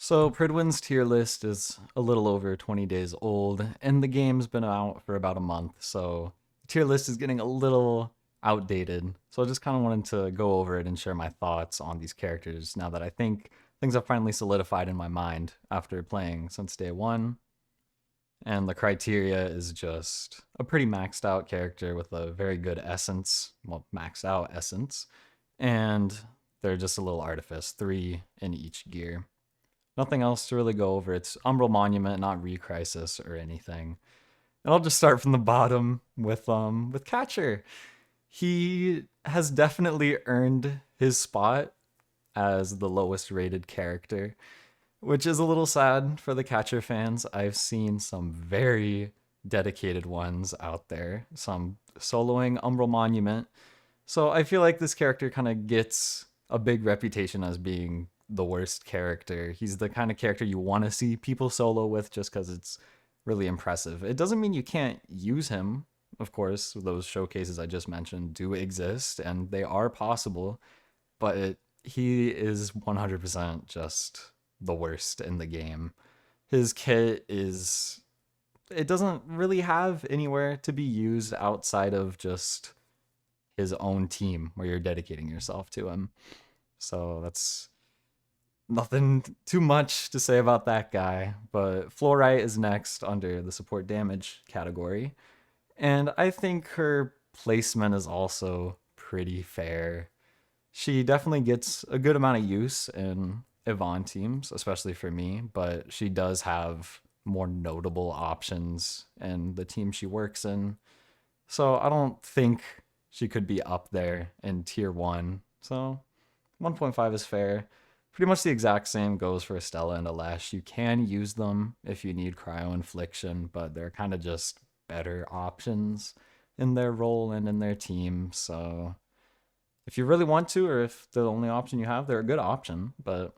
So Prydwen's tier list is a little over 20 days old, and the game's been out for about a month, so the tier list is getting a little outdated. So I just kind of wanted to go over it and share my thoughts on these characters now that I think things have finally solidified in my mind after playing since day one. And the criteria is just a pretty maxed out character with a very good essence, well, maxed out essence, and they're just a little artifice, three in each gear. Nothing else to really go over. It's Umbral Monument, not Recrisis or anything. And I'll just start from the bottom with Catcher. He has definitely earned his spot as the lowest rated character, which is a little sad for the Catcher fans. I've seen some very dedicated ones out there, some soloing Umbral Monument. So I feel like this character kind of gets a big reputation as being the worst character. He's the kind of character you want to see people solo with just because it's really impressive. It doesn't mean you can't use him. Of course, those showcases I just mentioned do exist and they are possible, but he is 100% just the worst in the game. His kit is. It doesn't really have anywhere to be used outside of just his own team where you're dedicating yourself to him. So that's nothing too much to say about that guy. But Fluorite is next under the support damage category. And I think her placement is also pretty fair. She definitely gets a good amount of use in Yvonne teams, especially for me, but she does have more notable options in the team she works in. So I don't think she could be up there in tier 1. So 1.5 is fair. Pretty much the exact same goes for Estella and Alesh. You can use them if you need cryo infliction, but they're kind of just better options in their role and in their team. So if you really want to, or if the only option you have, they're a good option, but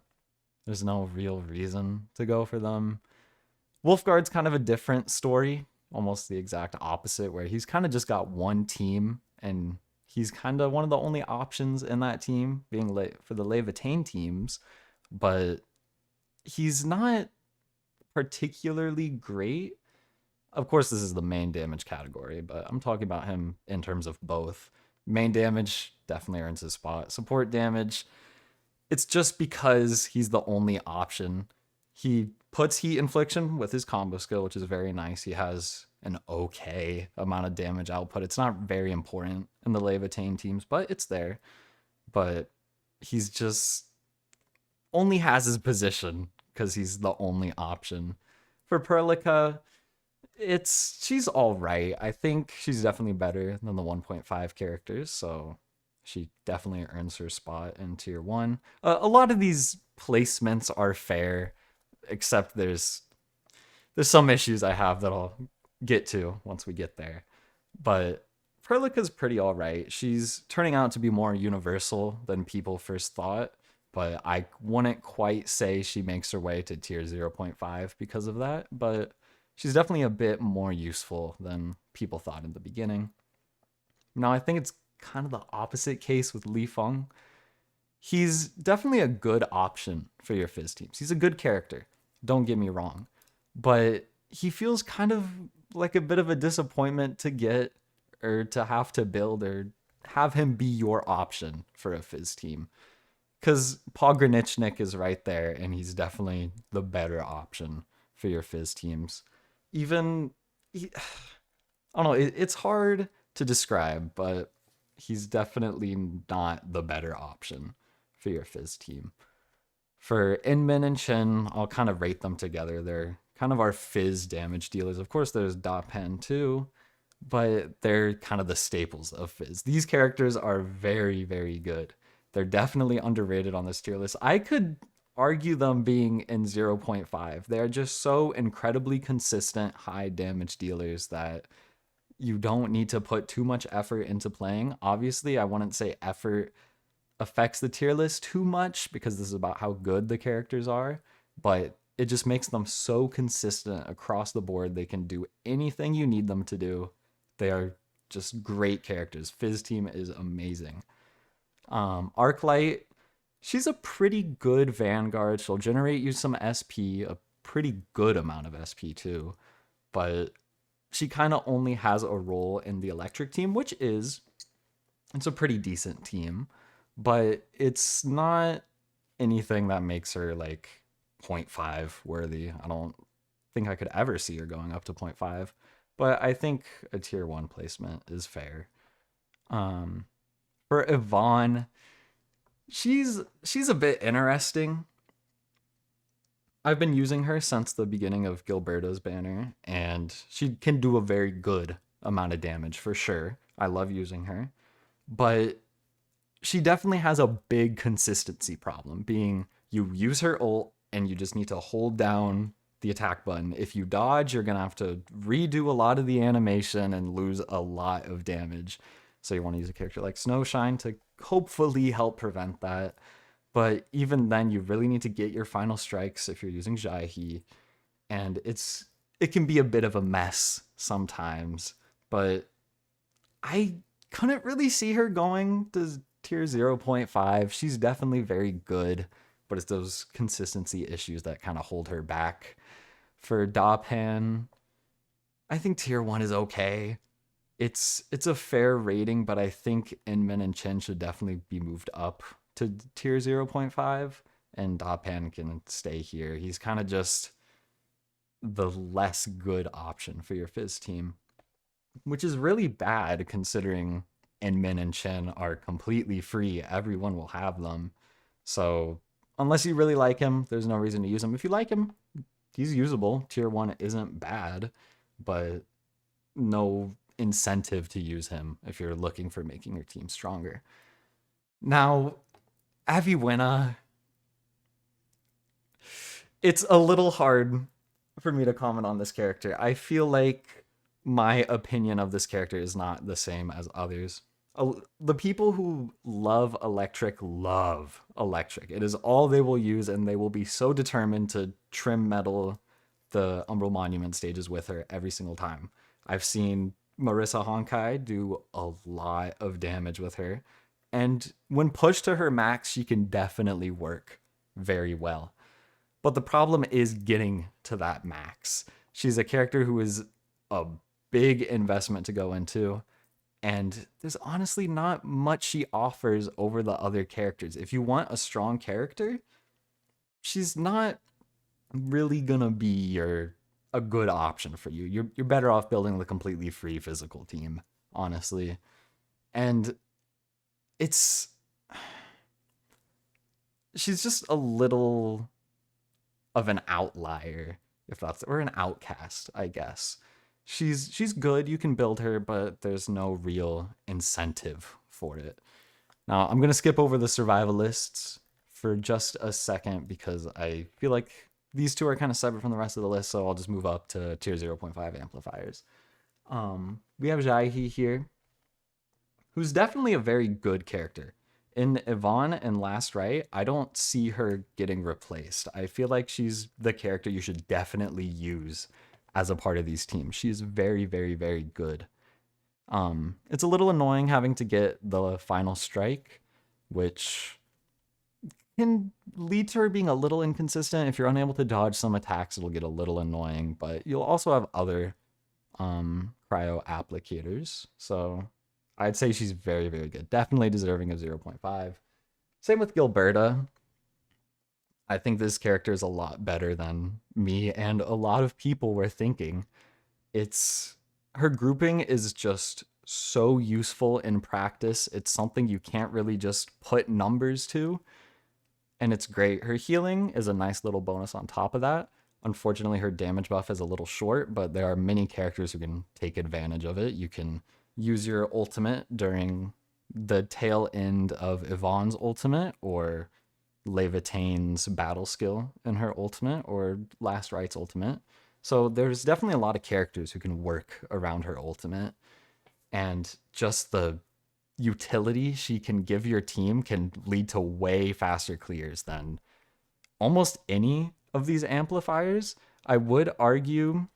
there's no real reason to go for them. Wolfguard's kind of a different story, almost the exact opposite, where he's kind of just got one team and he's kind of one of the only options in that team, being late for the Levitain teams, but he's not particularly great. Of course, this is the main damage category, but I'm talking about him in terms of both. Main damage definitely earns his spot. Support damage, it's just because he's the only option. He puts heat infliction with his combo skill, which is very nice. He has an okay amount of damage output. It's not very important in the Levitain teams, but it's there. But he's just only has his position because he's the only option. For Perlica, she's all right. I think she's definitely better than the 1.5 characters, so she definitely earns her spot in tier 1. A lot of these placements are fair, except there's some issues I have that I'll get to once we get there. But Perlica's pretty all right. She's turning out to be more universal than people first thought, but I wouldn't quite say she makes her way to tier 0.5 because of that, but she's definitely a bit more useful than people thought in the beginning. Now, I think it's kind of the opposite case with Li Feng. He's definitely a good option for your Fizz teams. He's a good character, don't get me wrong, but he feels kind of like a bit of a disappointment to get or to have to build or have him be your option for a Fizz team. Because Pogranichnik is right there, and he's definitely the better option for your Fizz teams. Even, I don't know, it's hard to describe, but he's definitely not the better option for your Fizz team. For Inmin and Shin, I'll kind of rate them together. They're kind of our Fizz damage dealers. Of course, there's Da Pen too, but they're kind of the staples of Fizz. These characters are very, very good. They're definitely underrated on this tier list. I could argue them being in 0.5. They're just so incredibly consistent high damage dealers that you don't need to put too much effort into playing. Obviously, I wouldn't say effort affects the tier list too much because this is about how good the characters are, but it just makes them so consistent across the board. They can do anything you need them to do. They are just great characters. Fizz team is amazing. Arclight, She's a pretty good Vanguard. She'll generate you some SP, a pretty good amount of SP too. But she kind of only has a role in the electric team, which is it's a pretty decent team, but it's not anything that makes her like point 0.5 worthy. I don't think I could ever see her going up to point 0.5, but I think a tier 1 placement is fair. Um, for Yvonne, she's a bit interesting. I've been using her since the beginning of Gilberto's banner, and she can do a very good amount of damage for sure. I love using her, but she definitely has a big consistency problem, being you use her ult and you just need to hold down the attack button. If you dodge, you're gonna have to redo a lot of the animation and lose a lot of damage. So you want to use a character like Snowshine to hopefully help prevent that. But even then, you really need to get your final strikes if you're using Jaihe, and it can be a bit of a mess sometimes. But I couldn't really see her going to tier 0.5. She's definitely very good, but it's those consistency issues that kind of hold her back. For Dapan, I think tier 1 is okay. It's a fair rating, but I think Inmin and Chen should definitely be moved up to tier 0.5, and Dapan can stay here. He's kind of just the less good option for your Fizz team, which is really bad considering Inmin and Chen are completely free. Everyone will have them. So unless you really like him, there's no reason to use him. If you like him, he's usable. Tier 1 isn't bad, but no incentive to use him if you're looking for making your team stronger. Now, Aviwena, it's a little hard for me to comment on this character. I feel like my opinion of this character is not the same as others. The people who love electric. It is all they will use, and they will be so determined to trim metal the Umbral Monument stages with her every single time. I've seen Marissa Honkai do a lot of damage with her, and when pushed to her max, she can definitely work very well. But the problem is getting to that max. She's a character who is a big investment to go into, and there's honestly not much she offers over the other characters. If you want a strong character, she's not really gonna be a good option for you. You're better off building the completely free physical team, honestly. And it's she's just a little of an outlier, if that's or an outcast, I guess. She's good, you can build her, but there's no real incentive for it. Now, I'm going to skip over the survivalists for just a second because I feel like these two are kind of separate from the rest of the list, so I'll just move up to tier 0.5 amplifiers. We have Jaihe here, who's definitely a very good character. In Yvonne and Last Right, I don't see her getting replaced. I feel like she's the character you should definitely use as a part of these teams. She's very, very, very good. It's a little annoying having to get the final strike, which can lead to her being a little inconsistent. If you're unable to dodge some attacks, it'll get a little annoying, but you'll also have other cryo applicators. So I'd say she's very, very good. Definitely deserving of 0.5. Same with Gilberta. I think this character is a lot better than me and a lot of people were thinking. Her grouping is just so useful in practice. It's something you can't really just put numbers to, and it's great. Her healing is a nice little bonus on top of that. Unfortunately, her damage buff is a little short, but there are many characters who can take advantage of it. You can use your ultimate during the tail end of Yvonne's ultimate, or Levitane's battle skill in her ultimate, or Last Right's ultimate. So there's definitely a lot of characters who can work around her ultimate, and just the utility she can give your team can lead to way faster clears than almost any of these amplifiers. I would argue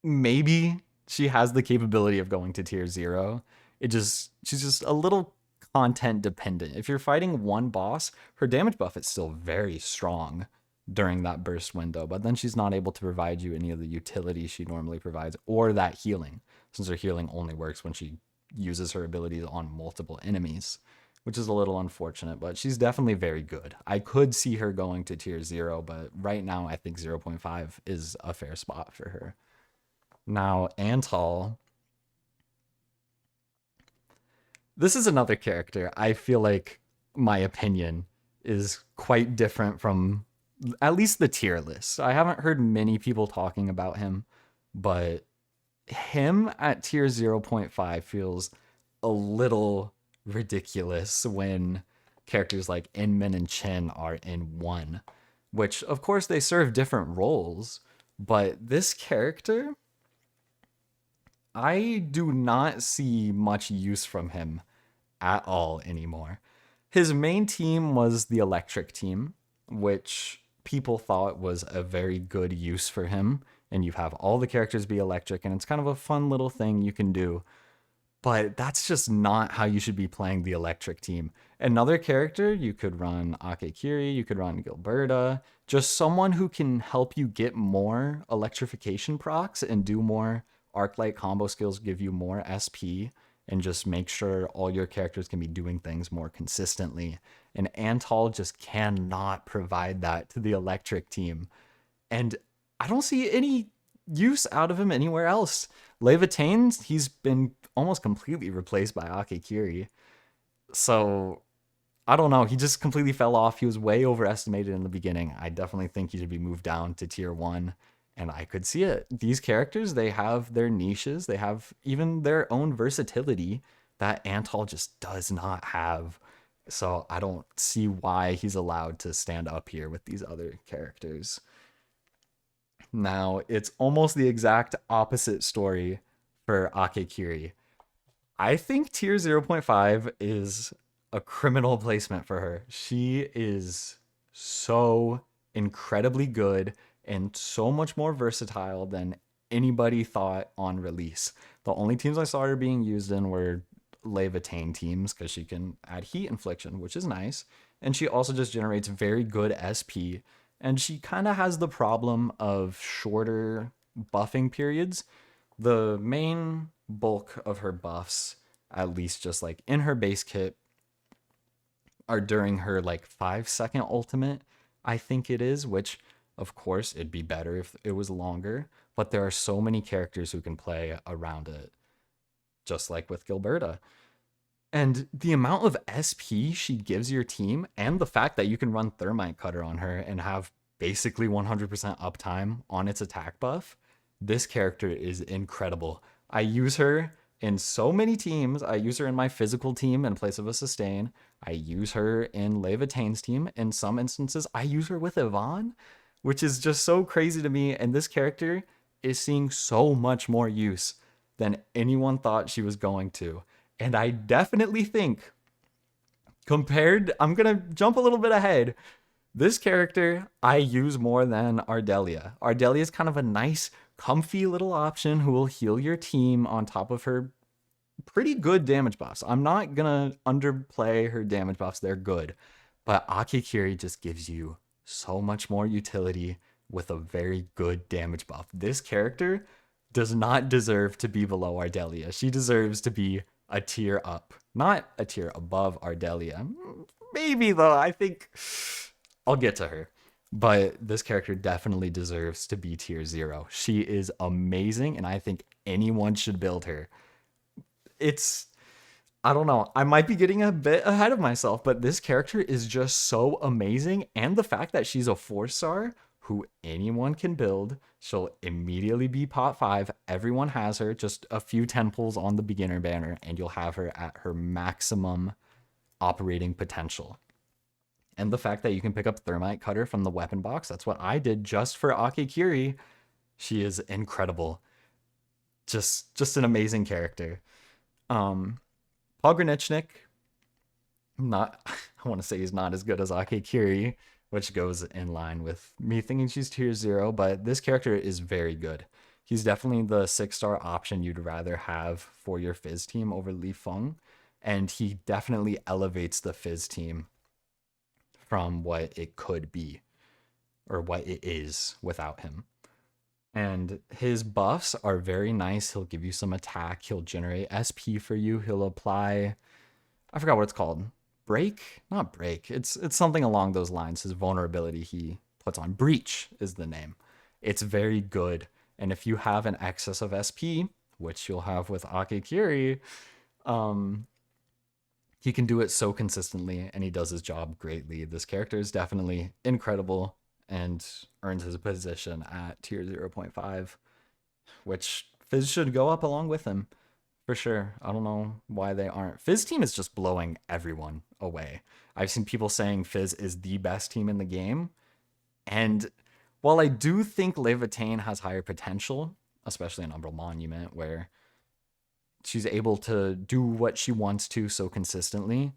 maybe she has the capability of going to tier 0. She's just a little content dependent. If you're fighting one boss, her damage buff is still very strong during that burst window, but then she's not able to provide you any of the utility she normally provides or that healing, since her healing only works when she uses her abilities on multiple enemies, which is a little unfortunate, but she's definitely very good. I could see her going to tier 0, but right now I think 0.5 is a fair spot for her. Now, Antal. This is another character. I feel like my opinion is quite different from at least the tier list. I haven't heard many people talking about him, but him at tier 0.5 feels a little ridiculous when characters like Inmin and Chen are in 1, which of course they serve different roles, but this character, I do not see much use from him at all anymore. His main team was the electric team, which people thought was a very good use for him. And you have all the characters be electric, and it's kind of a fun little thing you can do. But that's just not how you should be playing the electric team. Another character, you could run Akekuri, you could run Gilberta, just someone who can help you get more electrification procs and do more arc light combo skills, give you more SP, and just make sure all your characters can be doing things more consistently. And Antal just cannot provide that to the electric team. And I don't see any use out of him anywhere else. Levitain, he's been almost completely replaced by Akekuri. So, I don't know. He just completely fell off. He was way overestimated in the beginning. I definitely think he should be moved down to tier 1. And I could see it. These characters, they have their niches. They have even their own versatility that Antal just does not have. So I don't see why he's allowed to stand up here with these other characters. Now, it's almost the exact opposite story for Akekuri. I think tier 0.5 is a criminal placement for her. She is so incredibly good and so much more versatile than anybody thought on release. The only teams I saw her being used in were Levitain teams because she can add heat infliction, which is nice. And she also just generates very good SP. And she kind of has the problem of shorter buffing periods. The main bulk of her buffs, at least just like in her base kit, are during her like 5-second ultimate, I think it is, which of course it'd be better if it was longer, but there are so many characters who can play around it, just like with Gilberta. And the amount of SP she gives your team, and the fact that you can run Thermite Cutter on her and have basically 100% uptime on its attack buff, this character is incredible. I use her in so many teams. I use her in my physical team in place of a sustain. I use her in Levitain's team. In some instances, I use her with Yvonne, which is just so crazy to me. And this character is seeing so much more use than anyone thought she was going to. And I definitely think, compared, I'm going to jump a little bit ahead. This character I use more than Ardelia. Ardelia is kind of a nice, comfy little option who will heal your team on top of her pretty good damage buffs. I'm not going to underplay her damage buffs. They're good. But Akekuri just gives you so much more utility with a very good damage buff. This character does not deserve to be below Ardelia. She deserves to be a tier up, not a tier above Ardelia. Maybe though, I think I'll get to her. But this character definitely deserves to be tier 0. She is amazing, and I think anyone should build her. I don't know, I might be getting a bit ahead of myself, but this character is just so amazing, and the fact that she's a 4-star who anyone can build, she'll immediately be pot 5. Everyone has her, just a few 10 pulls on the beginner banner, and you'll have her at her maximum operating potential. And the fact that you can pick up Thermite Cutter from the weapon box, that's what I did just for Akekuri. She is incredible. Just an amazing character. Pogranichnik, not, I want to say he's not as good as Akekuri, which goes in line with me thinking she's tier 0, but this character is very good. He's definitely the 6-star option you'd rather have for your Fizz team over Li Feng. and he definitely elevates the Fizz team from what it could be or what it is without him. And his buffs are very nice. He'll give you some attack. He'll generate SP for you. He'll apply, I forgot what it's called. Break? Not break. It's something along those lines. His vulnerability he puts on. Breach is the name. It's very good. And if you have an excess of SP, which you'll have with Akekuri, he can do it so consistently, and he does his job greatly. This character is definitely incredible and earns his position at tier 0.5, which Fizz should go up along with him for sure. I don't know why they aren't. Fizz team is just blowing everyone away. I've seen people saying Fizz is the best team in the game, and while I do think Levitain has higher potential, especially in Umbral Monument, where she's able to do what she wants to so consistently,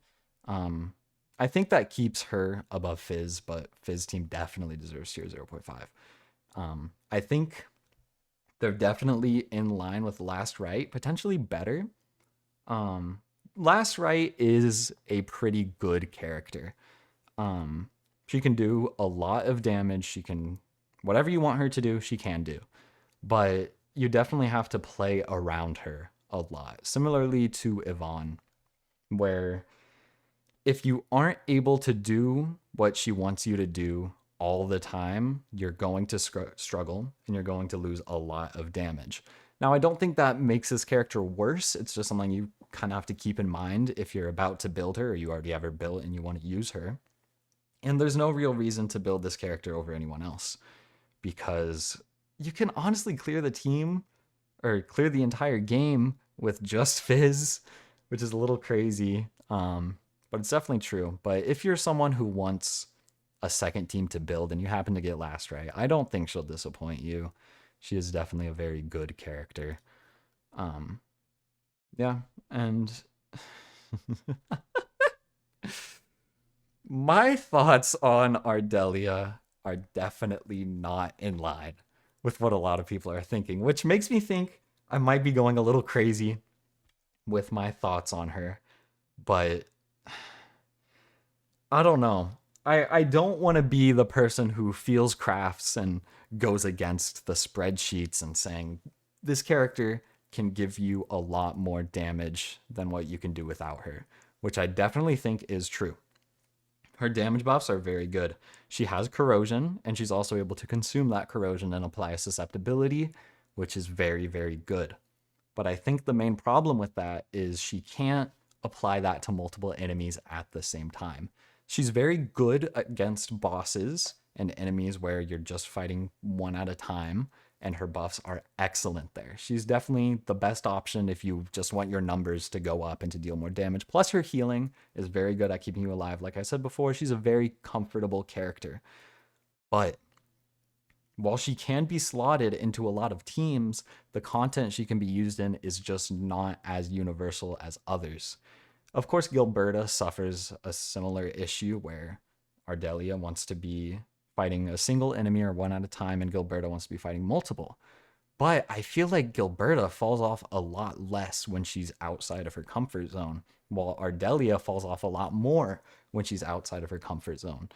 I think that keeps her above Fizz, but Fizz team definitely deserves tier 0.5. I think they're definitely in line with Last Rite, potentially better. Last Rite is a pretty good character. She can do a lot of damage. She can, whatever you want her to do, she can do. But you definitely have to play around her a lot. Similarly to Yvonne, where if you aren't able to do what she wants you to do all the time, you're going to struggle and you're going to lose a lot of damage. Now, I don't think that makes this character worse. It's just something you kind of have to keep in mind if you're about to build her or you already have her built and you want to use her. And there's no real reason to build this character over anyone else, because you can honestly clear the team or clear the entire game with just Fizz, which is a little crazy. But it's definitely true. But if you're someone who wants a second team to build and you happen to get Last Rite, I don't think she'll disappoint you. She is definitely a very good character. Yeah, and my thoughts on Ardelia are definitely not in line with what a lot of people are thinking, which makes me think I might be going a little crazy with my thoughts on her. But I don't know. I don't want to be the person who feels crafts and goes against the spreadsheets and saying this character can give you a lot more damage than what you can do without her, which I definitely think is true. Her damage buffs are very good. She has corrosion, and she's also able to consume that corrosion and apply a susceptibility, which is very, very good. But I think the main problem with that is she can't apply that to multiple enemies at the same time. She's very good against bosses and enemies where you're just fighting one at a time, and her buffs are excellent there. She's definitely the best option if you just want your numbers to go up and to deal more damage. Plus her healing is very good at keeping you alive. Like I said before, she's a very comfortable character. But while she can be slotted into a lot of teams, the content she can be used in is just not as universal as others. Of course, Gilberta suffers a similar issue where Ardelia wants to be fighting a single enemy or one at a time, and Gilberta wants to be fighting multiple. But I feel like Gilberta falls off a lot less when she's outside of her comfort zone, while Ardelia falls off a lot more when she's outside of her comfort zone,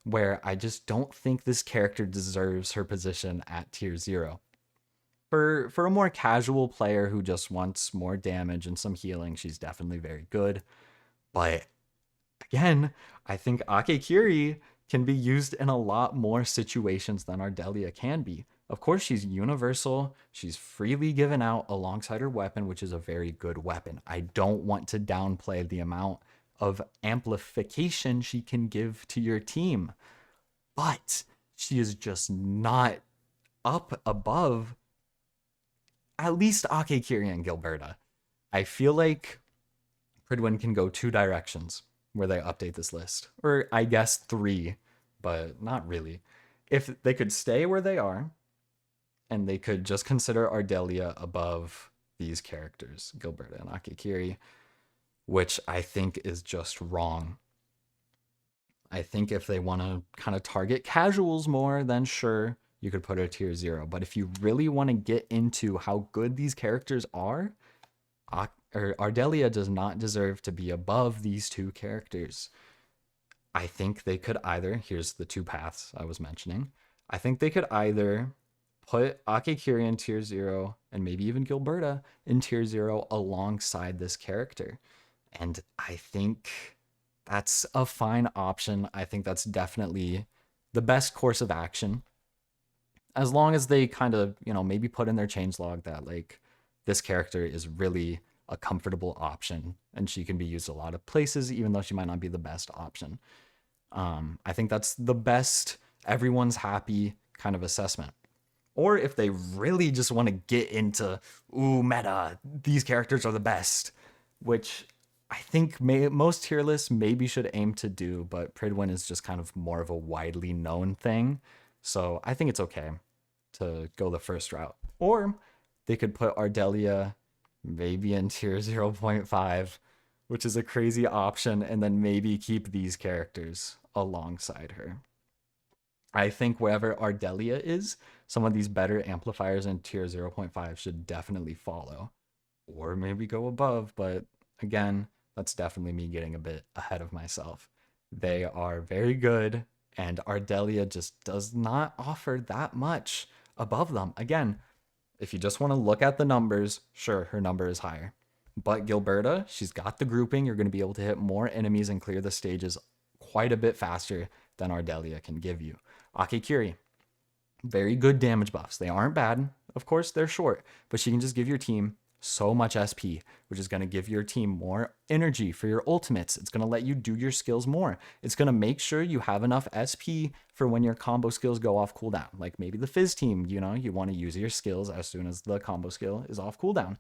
where I just don't think this character deserves her position at tier 0. For a more casual player who just wants more damage and some healing, she's definitely very good. But again, I think Akekuri can be used in a lot more situations than Ardelia can be. Of course, she's universal. She's freely given out alongside her weapon, which is a very good weapon. I don't want to downplay the amount of amplification she can give to your team, but she is just not up above at least Akekuri and Gilberta. I feel like Prydwen can go 2 directions where they update this list. Or I guess 3, but not really. If they could stay where they are, and they could just consider Ardelia above these characters, Gilberta and Akekuri, which I think is just wrong. I think if they want to kind of target casuals more, then sure, you could put her tier 0. But if you really want to get into how good these characters are, Ardelia does not deserve to be above these two characters. I think they could either, here's the two paths I was mentioning. I think they could either put Akekuri in tier 0 and maybe even Gilberta in tier 0 alongside this character. And I think that's a fine option. I think that's definitely the best course of action. As long as they kind of, maybe put in their changelog that like this character is really a comfortable option and she can be used a lot of places, even though she might not be the best option. I think that's the best, everyone's happy kind of assessment. Or if they really just want to get into, ooh, meta, these characters are the best, which I think most tier lists maybe should aim to do, but Prydwen is just kind of more of a widely known thing. So I think it's okay to go the first route. Or they could put Ardelia maybe in tier 0.5, which is a crazy option, and then maybe keep these characters alongside her. I think wherever Ardelia is, some of these better amplifiers in tier 0.5 should definitely follow. Or maybe go above, but again, that's definitely me getting a bit ahead of myself. They are very good, and Ardelia just does not offer that much above them. Again, if you just want to look at the numbers, sure, her number is higher. But Gilberta, she's got the grouping. You're going to be able to hit more enemies and clear the stages quite a bit faster than Ardelia can give you. Akekuri, very good damage buffs. They aren't bad. Of course, they're short, but she can just give your team so much SP, which is going to give your team more energy for your ultimates. It's going to let you do your skills more. It's going to make sure you have enough SP for when your combo skills go off cooldown. Like maybe the Fizz team, you want to use your skills as soon as the combo skill is off cooldown.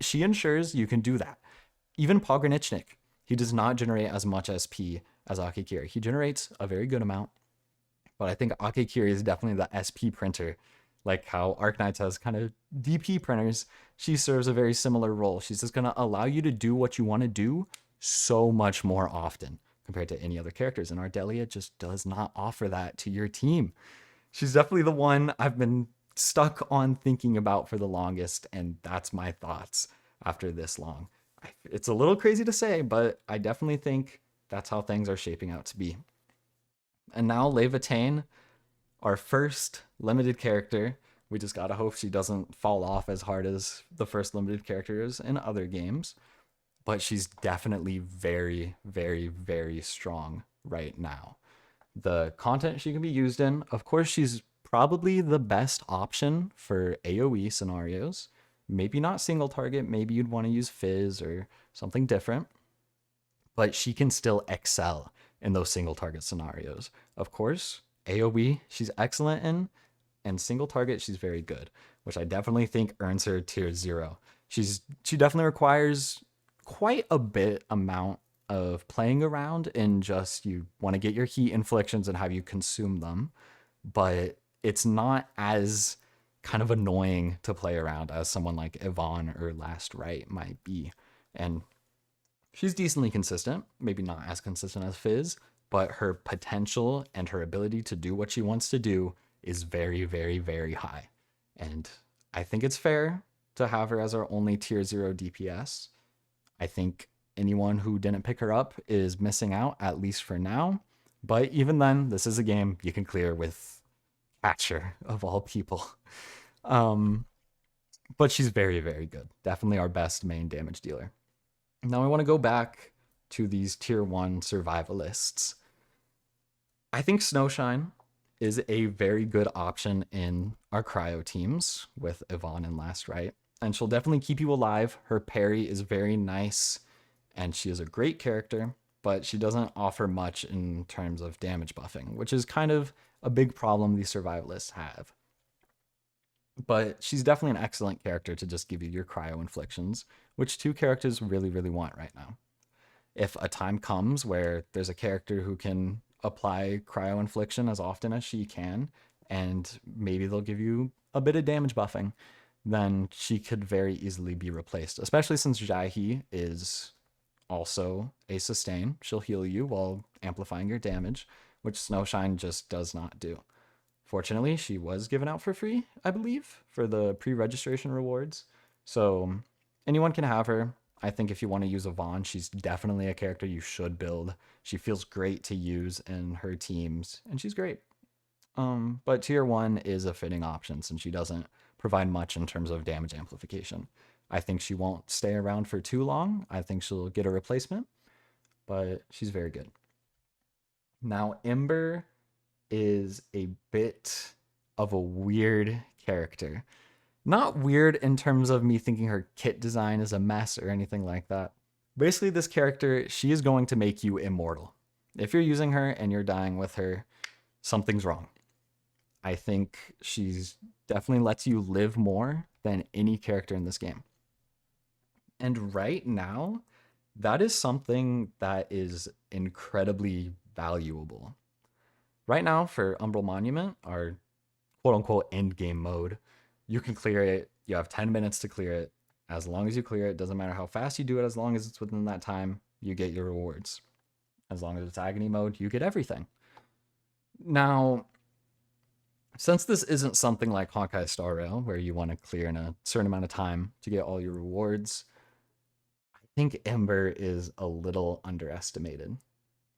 She ensures you can do that. Even Pogranichnik, he does not generate as much SP as Akekuri. He generates a very good amount, but I think Akekuri is definitely the SP printer. Like how Arknights has kind of DP printers, she serves a very similar role. She's just going to allow you to do what you want to do so much more often compared to any other characters. And Ardelia just does not offer that to your team. She's definitely the one I've been stuck on thinking about for the longest, and that's my thoughts after this long. It's a little crazy to say, but I definitely think that's how things are shaping out to be. And now Levitain, our first limited character. We just gotta hope she doesn't fall off as hard as the first limited characters in other games. But she's definitely very, very, very strong right now. The content she can be used in, of course, she's probably the best option for AoE scenarios. Maybe not single target, maybe you'd want to use Fizz or something different. But she can still excel in those single target scenarios. Of course, AoE she's excellent in, and single target she's very good, which I definitely think earns her tier 0. She definitely requires quite a bit amount of playing around in just you want to get your heat inflictions and have you consume them, but it's not as kind of annoying to play around as someone like Yvonne or Last Right might be. And she's decently consistent, maybe not as consistent as Fizz, but her potential and her ability to do what she wants to do is very, very, very high. And I think it's fair to have her as our only tier 0 DPS. I think anyone who didn't pick her up is missing out, at least for now. But even then, this is a game you can clear with Catcher, of all people. But she's very, very good. Definitely our best main damage dealer. Now I want to go back to these tier 1 survivalists. I think Snowshine is a very good option in our cryo teams with Yvonne and Last Right. And she'll definitely keep you alive. Her parry is very nice, and she is a great character, but she doesn't offer much in terms of damage buffing, which is kind of a big problem these survivalists have. But she's definitely an excellent character to just give you your cryo inflictions, which 2 characters really, really want right now. If a time comes where there's a character who can apply cryo infliction as often as she can, and maybe they'll give you a bit of damage buffing, then she could very easily be replaced, especially since Jahi is also a sustain. She'll heal you while amplifying your damage, which Snowshine just does not do. Fortunately, she was given out for free, I believe, for the pre-registration rewards. So anyone can have her. I think if you want to use a Vaughn, she's definitely a character you should build. She feels great to use in her teams, and she's great. But tier 1 is a fitting option since she doesn't provide much in terms of damage amplification. I think she won't stay around for too long. I think she'll get a replacement, but she's very good. Now, Ember is a bit of a weird character. Not weird in terms of me thinking her kit design is a mess or anything like that. Basically, this character, she is going to make you immortal. If you're using her and you're dying with her, something's wrong. I think she's definitely lets you live more than any character in this game. And right now, that is something that is incredibly valuable. Right now, for Umbral Monument, our quote unquote end game mode, you can clear it. You have 10 minutes to clear it. As long as you clear it, doesn't matter how fast you do it, as long as it's within that time, you get your rewards. As long as it's agony mode, you get everything. Now, since this isn't something like Hawkeye Star Rail, where you want to clear in a certain amount of time to get all your rewards, I think Ember is a little underestimated.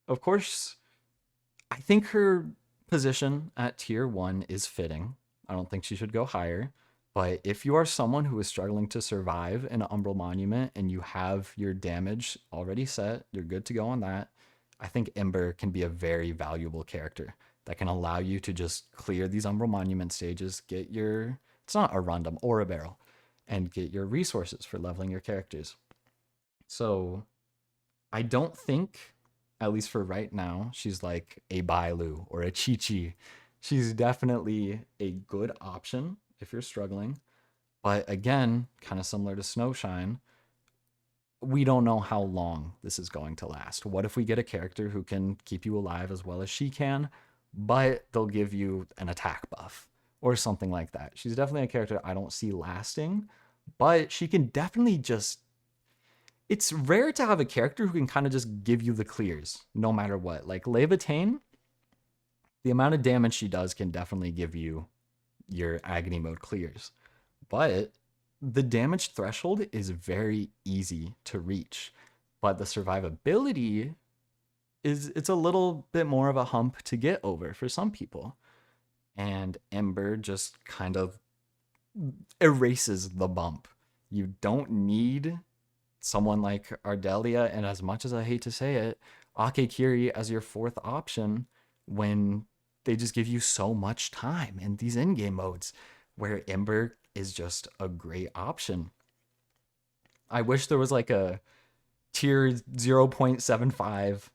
Of course, I think her position at tier 1 is fitting. I don't think she should go higher. But if you are someone who is struggling to survive in an Umbral Monument and you have your damage already set, you're good to go on that, I think Ember can be a very valuable character that can allow you to just clear these Umbral Monument stages, get your, it's not a random or a barrel, and get your resources for leveling your characters. So I don't think, at least for right now, she's like a Bailu or a Chi Chi. She's definitely a good option if you're struggling. But again, kind of similar to Snowshine, we don't know how long this is going to last. What if we get a character who can keep you alive as well as she can, but they'll give you an attack buff or something like that? She's definitely a character I don't see lasting, but she can definitely just, it's rare to have a character who can kind of just give you the clears no matter what. Like Levitain, the amount of damage she does can definitely give you your agony mode clears. But the damage threshold is very easy to reach. But the survivability it's a little bit more of a hump to get over for some people. And Ember just kind of erases the bump. You don't need someone like Ardelia, and as much as I hate to say it, Akekuri as your fourth option when they just give you so much time in these in-game modes where Ember is just a great option. I wish there was like a tier 0.75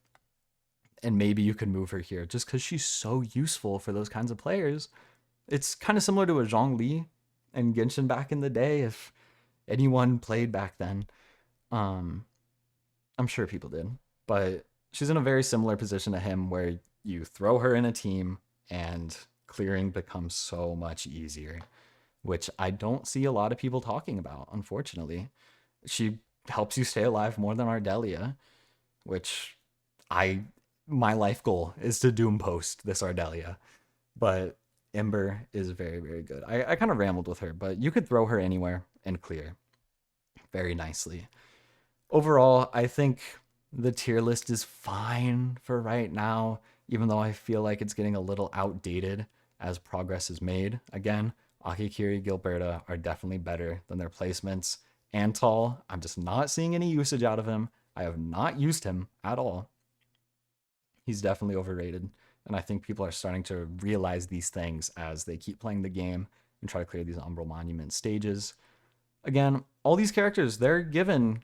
and maybe you could move her here just because she's so useful for those kinds of players. It's kind of similar to a Zhongli and Genshin back in the day, if anyone played back then. I'm sure people did, but she's in a very similar position to him where you throw her in a team and clearing becomes so much easier, which I don't see a lot of people talking about, unfortunately. She helps you stay alive more than Ardelia, which my life goal is to doom post this Ardelia. But Ember is very, very good. I kind of rambled with her, but you could throw her anywhere and clear very nicely. Overall, I think the tier list is fine for right now, even though I feel like it's getting a little outdated as progress is made. Again, Akekuri, Gilberta are definitely better than their placements. Antal, I'm just not seeing any usage out of him. I have not used him at all. He's definitely overrated. And I think people are starting to realize these things as they keep playing the game and try to clear these Umbral Monument stages. Again, all these characters, they're given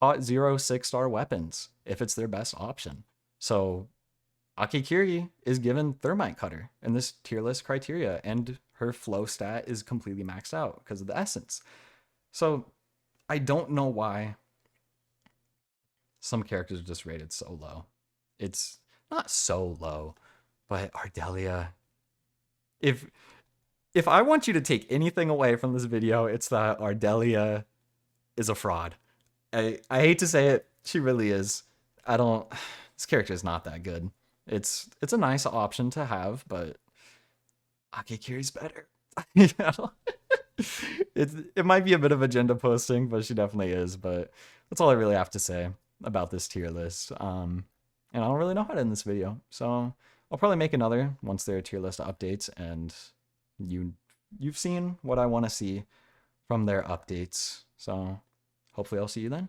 pot 0 6-star weapons if it's their best option. So Akekuri is given Thermite Cutter in this tier list criteria, and her flow stat is completely maxed out because of the essence. So I don't know why some characters are just rated so low. It's not so low, but Ardelia, if I want you to take anything away from this video, it's that Ardelia is a fraud. I hate to say it, she really is. This character is not that good. It's a nice option to have, but Akekuri's better. It might be a bit of agenda posting, but she definitely is. But that's all I really have to say about this tier list. And I don't really know how to end this video, so I'll probably make another once there are tier list updates and you've seen what I want to see from their updates. So hopefully I'll see you then.